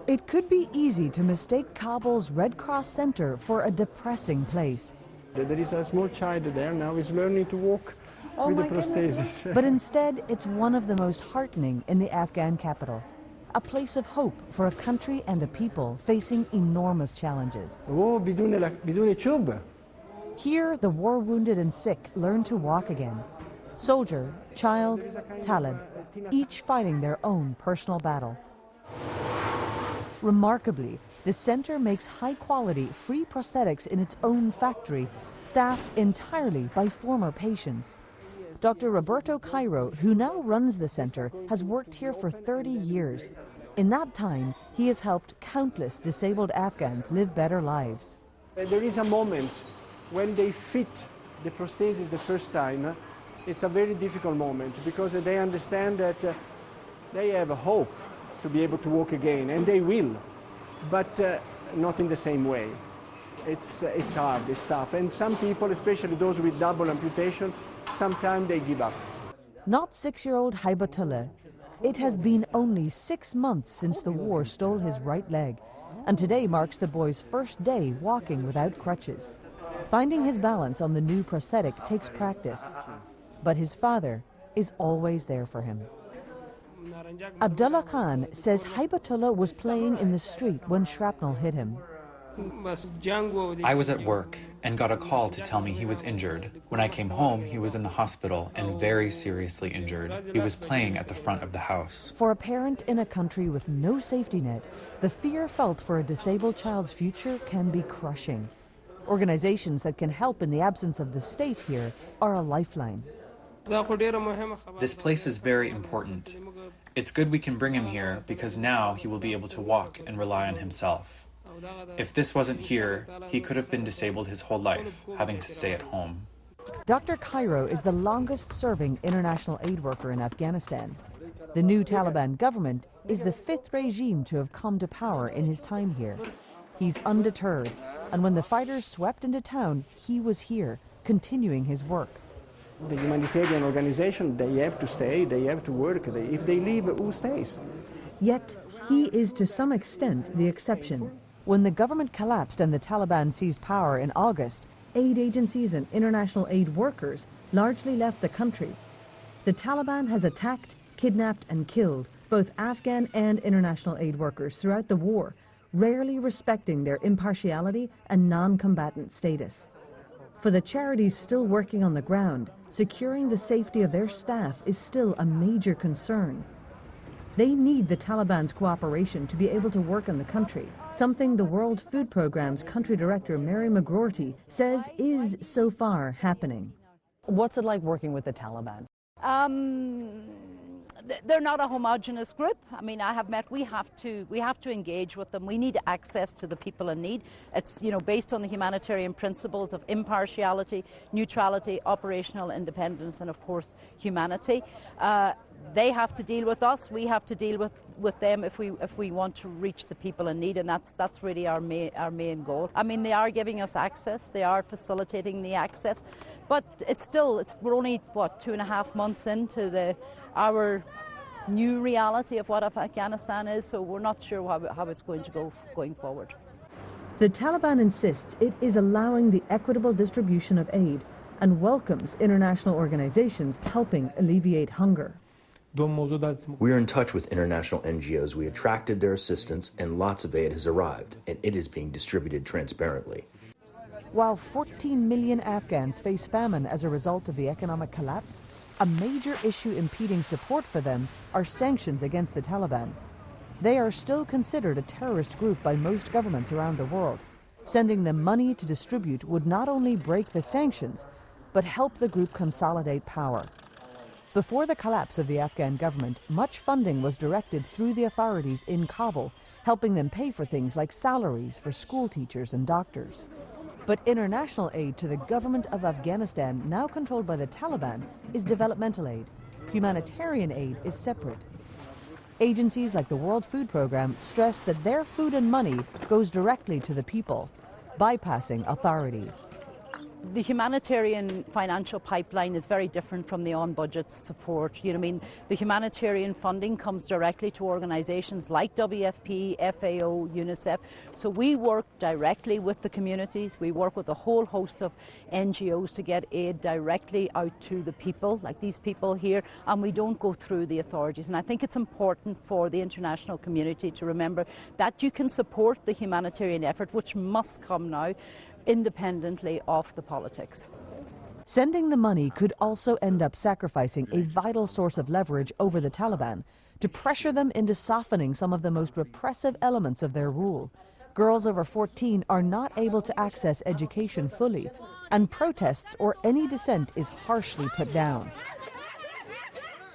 It could be easy to mistake Kabul's Red Cross Center for a depressing place. There is a small child there now, he's learning to walk with the prosthesis. But instead, it's one of the most heartening in the Afghan capital. A place of hope for a country and a people facing enormous challenges. Here, the war-wounded and sick learn to walk again. Soldier, child, Talib, each fighting their own personal battle. Remarkably, the center makes high-quality, free prosthetics in its own factory, staffed entirely by former patients. Dr. Roberto Cairo, who now runs the center, has worked here for 30 years. In that time, he has helped countless disabled Afghans live better lives. There is a moment when they fit the prosthesis the first time. It's a very difficult moment because they understand that they have a hope to be able to walk again, and they will, but not in the same way. It's hard, it's tough, and some people, especially those with double amputation, sometimes they give up. Not 6-year-old Haibatullah. It has been only 6 months since the war stole his right leg, and today marks the boy's first day walking without crutches. Finding his balance on the new prosthetic takes practice, but his father is always there for him. Abdullah Khan says Haibatullah was playing in the street when shrapnel hit him. I was at work and got a call to tell me he was injured. When I came home, he was in the hospital and very seriously injured. He was playing at the front of the house. For a parent in a country with no safety net, the fear felt for a disabled child's future can be crushing. Organizations that can help in the absence of the state here are a lifeline. This place is very important. It's good we can bring him here because now he will be able to walk and rely on himself. If this wasn't here, he could have been disabled his whole life, having to stay at home. Dr. Cairo is the longest-serving international aid worker in Afghanistan. The new Taliban government is the 5th regime to have come to power in his time here. He's undeterred, and when the fighters swept into town, he was here, continuing his work. The humanitarian organization, they have to stay, they have to work. If they leave, who stays? Yet, he is to some extent the exception. When the government collapsed and the Taliban seized power in August, aid agencies and international aid workers largely left the country. The Taliban has attacked, kidnapped and killed both Afghan and international aid workers throughout the war, rarely respecting their impartiality and non-combatant status. For the charities still working on the ground, securing the safety of their staff is still a major concern. They need the Taliban's cooperation to be able to work in the country, something the World Food Programme's country director Mary McGroarty says is so far happening. What's it like working with the Taliban? They're not a homogenous group. I mean, we have to engage with them. We need access to the people in need. It's, based on the humanitarian principles of impartiality, neutrality, operational independence, and of course, humanity. They have to deal with us. We have to deal with them if we want to reach the people in need, and that's really our main goal. I mean, they are giving us access. They are facilitating the access, but we're only 2.5 months into our new reality of what Afghanistan is, so we're not sure how it's going to go going forward. The Taliban insists it is allowing the equitable distribution of aid and welcomes international organizations helping alleviate hunger. We are in touch with international NGOs. We attracted their assistance, and lots of aid has arrived, and it is being distributed transparently. While 14 million Afghans face famine as a result of the economic collapse, a major issue impeding support for them are sanctions against the Taliban. They are still considered a terrorist group by most governments around the world. Sending them money to distribute would not only break the sanctions, but help the group consolidate power. Before the collapse of the Afghan government, much funding was directed through the authorities in Kabul, helping them pay for things like salaries for school teachers and doctors. But international aid to the government of Afghanistan, now controlled by the Taliban, is developmental aid. Humanitarian aid is separate. Agencies like the World Food Programme stress that their food and money goes directly to the people, bypassing authorities. The humanitarian financial pipeline is very different from the on-budget support. You know, I mean, the humanitarian funding comes directly to organisations like WFP, FAO, UNICEF. So we work directly with the communities. We work with a whole host of NGOs to get aid directly out to the people, like these people here, and we don't go through the authorities. And I think it's important for the international community to remember that you can support the humanitarian effort, which must come now, independently of the politics. Sending the money could also end up sacrificing a vital source of leverage over the Taliban to pressure them into softening some of the most repressive elements of their rule. Girls over 14 are not able to access education fully, and protests or any dissent is harshly put down.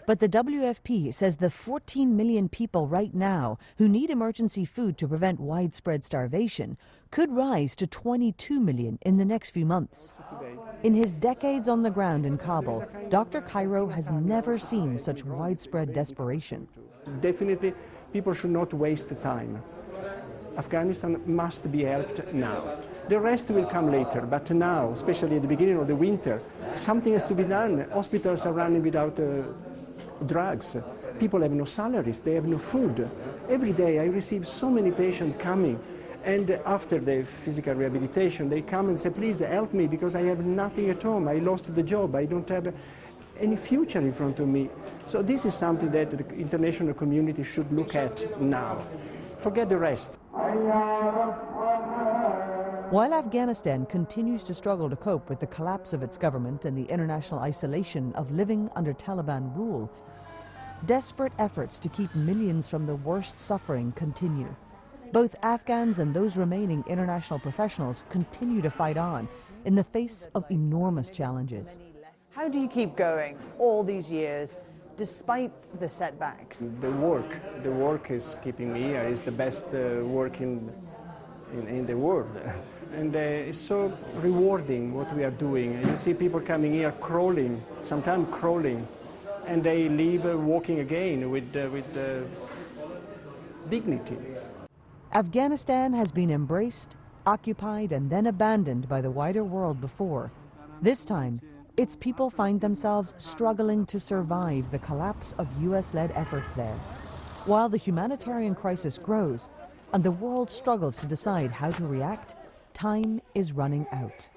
But the WFP says the 14 million people right now who need emergency food to prevent widespread starvation could rise to 22 million in the next few months. In his decades on the ground in Kabul, Dr. Cairo has never seen such widespread desperation. Definitely, people should not waste the time. Afghanistan must be helped now. The rest will come later, but now, especially at the beginning of the winter, something has to be done. Hospitals are running without drugs. People have no salaries, they have no food. Every day I receive so many patients coming, and after the physical rehabilitation they come and say, please help me because I have nothing at home, I lost the job, I don't have any future in front of me. So this is something that the international community should look at now. Forget the rest. While Afghanistan continues to struggle to cope with the collapse of its government and the international isolation of living under Taliban rule, desperate efforts to keep millions from the worst suffering continue. Both Afghans and those remaining international professionals continue to fight on in the face of enormous challenges. How do you keep going all these years despite the setbacks? The work is keeping me here. It's the best work in the world. And it's so rewarding what we are doing. And you see people coming here crawling, sometimes crawling, and they leave walking again with dignity. Afghanistan has been embraced, occupied, and then abandoned by the wider world before. This time, its people find themselves struggling to survive the collapse of US-led efforts there. While the humanitarian crisis grows and the world struggles to decide how to react, time is running out.